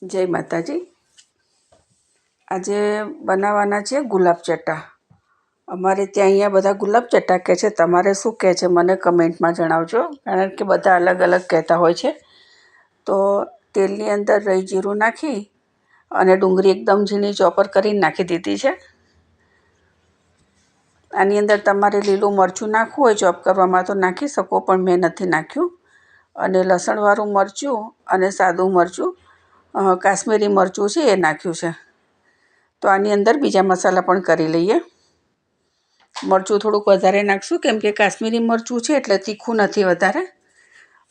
જય માતાજી। આજે બનાવવાના છે ગુલાબ ચટ્ટા। અમારે ત્યાં અહીંયા બધા ગુલાબ ચટ્ટા કહે છે, તમારે શું કહે છે મને કમેન્ટમાં જણાવજો, કારણ કે બધા અલગ અલગ કહેતા હોય છે। તો તેલની અંદર રાઈ જીરું નાખી અને ડુંગળી એકદમ ઝીણી ચોપર કરીને નાખી દીધી છે। આની અંદર તમારે લીલું મરચું નાખવું હોય ચોપ કરવામાં તો નાખી શકો, પણ મેં નથી નાખ્યું। અને લસણવાળું મરચું અને સાદું મરચું, કાશ્મીરી મરચું છે એ નાખ્યું છે। તો આની અંદર બીજા મસાલા પણ કરી લઈએ। મરચું થોડુંક વધારે નાખશું, કેમ કે કાશ્મીરી મરચું છે એટલે તીખું નથી વધારે।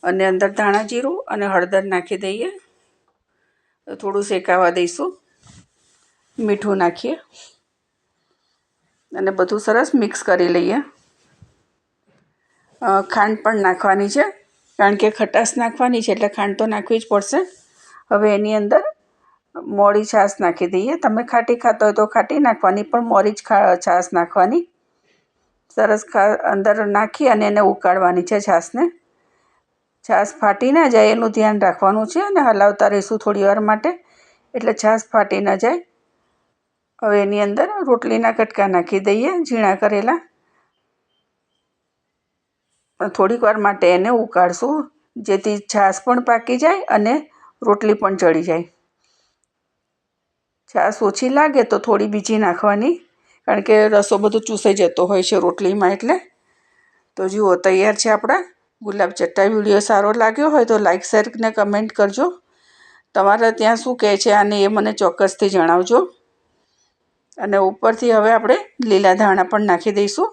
અને અંદર ધાણા જીરું અને હળદર નાખી દઈએ, થોડું શેકાવા દઈશું। મીઠું નાખીએ અને બધું સરસ મિક્સ કરી લઈએ। ખાંડ પણ નાખવાની છે, કારણ કે ખટાશ નાખવાની છે એટલે ખાંડ તો નાખવી જ પડશે। હવે એની અંદર મોળી છાશ નાખી દઈએ। તમે ખાટી ખાતા હોય તો ખાટી નાખવાની, પણ મોળી જ છાશ નાખવાની। સરસ અંદર નાખી અને એને ઉકાળવાની છે છાશને। છાશ ફાટી ના જાય એનું ધ્યાન રાખવાનું છે અને હલાવતા રહીશું થોડી વાર માટે, એટલે છાશ ફાટી ન જાય। હવે એની અંદર રોટલીના કટકા નાખી દઈએ, ઝીણા કરેલા। થોડીક વાર માટે એને ઉકાળશું, જેથી છાશ પણ પાકી જાય અને રોટલી પણ ચડી જાય। છાશ ઓછી લાગે તો થોડી બીજી નાખવાની, કારણ કે રસો બધો ચૂસાઈ જતો હોય છે રોટલીમાં એટલે। તો જુઓ તૈયાર છે આપણા ગુલાબ ચટ્ટા। વિડીયો સારો લાગ્યો હોય તો લાઈક શેર ને કમેન્ટ કરજો। તમારે ત્યાં શું કહે છે આને એ મને ચોક્કસથી જણાવજો। અને ઉપરથી હવે આપણે લીલા ધાણા પણ નાખી દઈશું।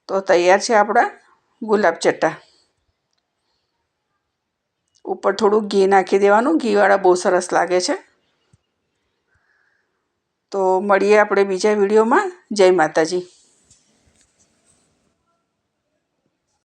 તો તૈયાર છે આપણા ગુલાબ ચટ્ટા। ઉપર થોડું ઘી નાખી દેવાનું, ઘીવાળા બહુ સરસ લાગે છે। તો મળીએ આપણે બીજા વિડીયોમાં। જય માતાજી।